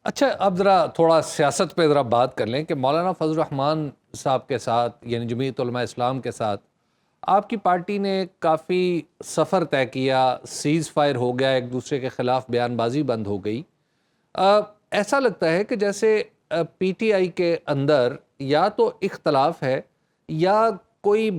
اچھا، اب ذرا تھوڑا سیاست پہ ذرا بات کر لیں کہ مولانا فضل الرحمان صاحب کے ساتھ یعنی جمعیت علماء اسلام کے ساتھ آپ کی پارٹی نے کافی سفر طے کیا، سیز فائر ہو گیا، ایک دوسرے کے خلاف بیان بازی بند ہو گئی۔ ایسا لگتا ہے کہ جیسے پی ٹی آئی کے اندر یا تو اختلاف ہے یا کوئی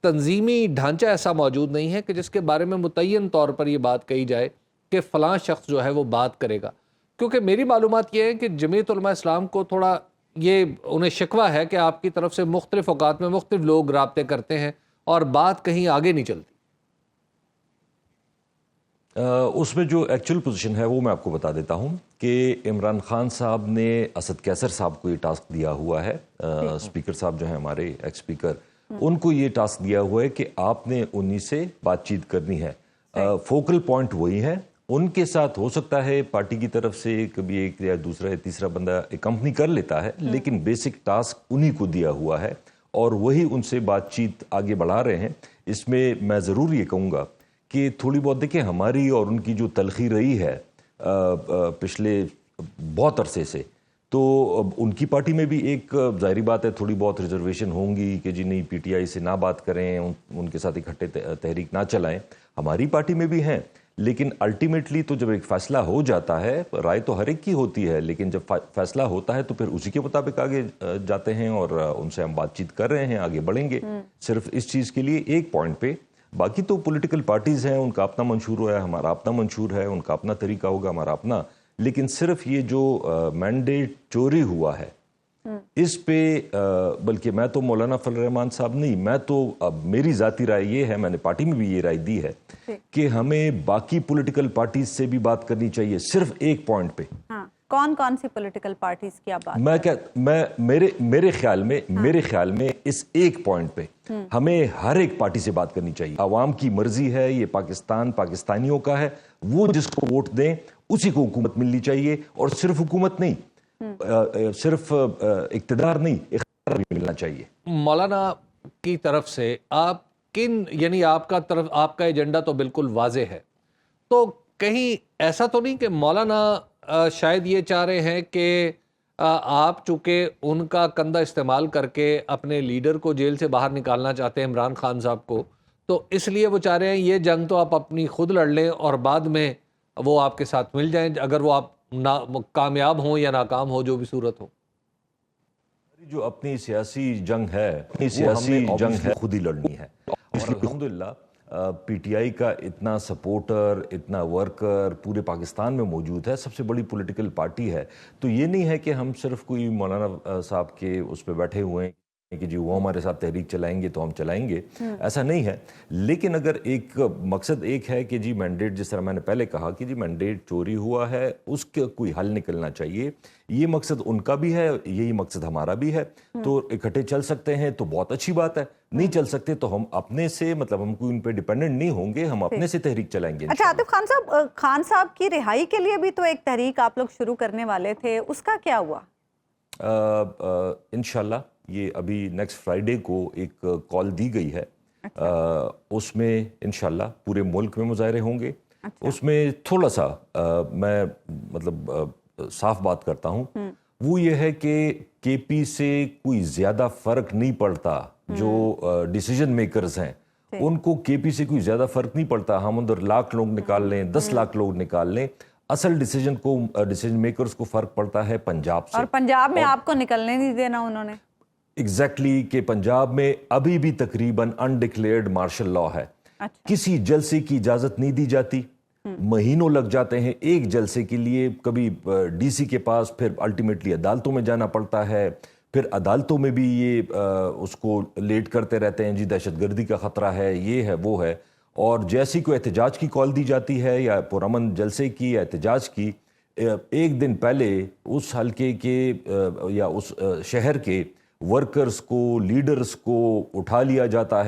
تنظیمی ڈھانچہ ایسا موجود نہیں ہے کہ جس کے بارے میں متعین طور پر یہ بات کہی جائے کہ فلاں شخص جو ہے وہ بات کرے گا۔ کیونکہ میری معلومات یہ ہے کہ جمعیت علماء اسلام کو تھوڑا یہ انہیں شکوہ ہے کہ آپ کی طرف سے مختلف اوقات میں مختلف لوگ رابطے کرتے ہیں اور بات کہیں آگے نہیں چلتی۔ اس میں جو ایکچول پوزیشن ہے وہ میں آپ کو بتا دیتا ہوں کہ عمران خان صاحب نے اسد کیسر صاحب کو یہ ٹاسک دیا ہوا ہے، اسپیکر صاحب جو ہیں ہمارے ایکس اسپیکر، ان کو یہ ٹاسک دیا ہوا ہے کہ آپ نے انہی سے بات چیت کرنی ہے۔ فوکل پوائنٹ وہی ہے، ان کے ساتھ ہو سکتا ہے پارٹی کی طرف سے کبھی ایک یا دوسرا یا تیسرا بندہ اکمپنی کر لیتا ہے، لیکن بیسک ٹاسک انہی کو دیا ہوا ہے اور وہی ان سے بات چیت آگے بڑھا رہے ہیں۔ اس میں ضرور یہ کہوں گا کہ تھوڑی بہت دیکھیں ہماری اور ان کی جو تلخی رہی ہے پچھلے بہت عرصے سے، تو ان کی پارٹی میں بھی ایک ظاہری بات ہے تھوڑی بہت ریزرویشن ہوں گی کہ جی نہیں پی ٹی آئی سے نہ بات کریں، ان کے ساتھ اکٹھے تحریک نہ چلائیں۔ ہماری پارٹی میں بھی ہیں، لیکن الٹیمیٹلی تو جب ایک فیصلہ ہو جاتا ہے، رائے تو ہر ایک کی ہوتی ہے، لیکن جب فیصلہ ہوتا ہے تو پھر اسی کے مطابق آگے جاتے ہیں اور ان سے ہم بات چیت کر رہے ہیں، آگے بڑھیں گے صرف اس چیز کے لیے ایک پوائنٹ پہ۔ باقی تو پولیٹیکل پارٹیز ہیں، ان کا اپنا منشور ہے، ہمارا اپنا منشور ہے، ان کا اپنا طریقہ ہوگا، ہمارا اپنا، لیکن صرف یہ جو مینڈیٹ چوری ہوا ہے اس پہ بلکہ میں تو مولانا فضل الرحمان صاحب نہیں، میں تو میری ذاتی رائے یہ ہے، میں نے پارٹی میں بھی یہ رائے دی ہے کہ ہمیں باقی پولیٹیکل پارٹیز سے بھی بات کرنی چاہیے صرف ایک پوائنٹ پہ۔ کون کون سی پولیٹیکل پارٹیز کی آپ بات میرے خیال میں اس ایک پوائنٹ پہ ہمیں ہر ایک پارٹی سے بات کرنی چاہیے۔ عوام کی مرضی ہے، یہ پاکستان پاکستانیوں کا ہے، وہ جس کو ووٹ دیں اسی کو حکومت ملنی چاہیے، اور صرف حکومت نہیں، صرف اقتدار نہیں، اختیار بھی ملنا چاہیے۔ مولانا کی طرف سے آپ یعنی آپ کا ایجنڈا تو بالکل واضح ہے، تو کہیں ایسا تو نہیں کہ مولانا شاید یہ چاہ رہے ہیں کہ آپ چونکہ ان کا کندھا استعمال کر کے اپنے لیڈر کو جیل سے باہر نکالنا چاہتے ہیں، عمران خان صاحب کو، تو اس لیے وہ چاہ رہے ہیں یہ جنگ تو آپ اپنی خود لڑ لیں اور بعد میں وہ آپ کے ساتھ مل جائیں اگر وہ آپ کامیاب ہوں یا ناکام ہو، جو بھی صورت ہو۔ جو اپنی سیاسی جنگ ہے خود ہی لڑنی ہے، اور الحمدللہ پی ٹی آئی کا اتنا سپورٹر، اتنا ورکر پورے پاکستان میں موجود ہے، سب سے بڑی پولیٹیکل پارٹی ہے، تو یہ نہیں ہے کہ ہم صرف کوئی مولانا صاحب کے اس پہ بیٹھے ہوئے ہیں کہ جی وہ ہمارے ساتھ تحریک چلائیں گے تو ہم چلائیں گے، ایسا نہیں ہے۔ لیکن اگر ایک مقصد ایک ہے کہ جی مینڈیٹ، جس طرح میں نے پہلے کہا کہ جی مینڈیٹ چوری ہوا ہے، اس کا کوئی حل نکلنا چاہیے، یہ مقصد ان کا بھی ہے، یہی مقصد ہمارا بھی ہے، تو اکٹھے چل سکتے ہیں تو بہت اچھی بات ہے، نہیں چل سکتے تو ہم اپنے سے ہم کوئی ان پہ ڈیپینڈنٹ نہیں ہوں گے، ہم اپنے سے تحریک چلائیں گے۔ اچھا عاطف خان صاحب کی رہائی کے لیے بھی تو ایک تحریک آپ لوگ شروع کرنے والے تھے، اس کا کیا ہوا؟ انشاءاللہ یہ ابھی نیکسٹ فرائیڈے کو ایک کال دی گئی ہے، اس میں انشاءاللہ پورے ملک میں مظاہرے ہوں گے۔ اس میں تھوڑا سا میں صاف بات کرتا ہوں، وہ یہ ہے کہ کے پی سے کوئی زیادہ فرق نہیں پڑتا، جو ڈیسیجن میکرز ہیں ان کو کے پی سے کوئی زیادہ فرق نہیں پڑتا، ہم ادھر لاکھ لوگ نکال لیں، 10 لاکھ لوگ نکال لیں، اصل ڈیسیجن میکرز کو فرق پڑتا ہے پنجاب سے، اور پنجاب میں آپ کو نکلنے نہیں دینا انہوں نے۔ ایگزیکٹلی، کہ پنجاب میں ابھی بھی تقریباً انڈکلیئرڈ مارشل لاء ہے، کسی جلسے کی اجازت نہیں دی جاتی، مہینوں لگ جاتے ہیں ایک جلسے کے لیے، کبھی ڈی سی کے پاس، پھر الٹیمیٹلی عدالتوں میں جانا پڑتا ہے، پھر عدالتوں میں بھی یہ اس کو لیٹ کرتے رہتے ہیں، جی دہشت گردی کا خطرہ ہے، یہ ہے وہ ہے، اور جیسی کوئی احتجاج کی کال دی جاتی ہے یا پرامن جلسے کی یا احتجاج کی، ایک دن پہلے اس حلقے کے یا اس شہر کے ورکرز کو، لیڈرز کو اٹھا لیا جاتا ہے۔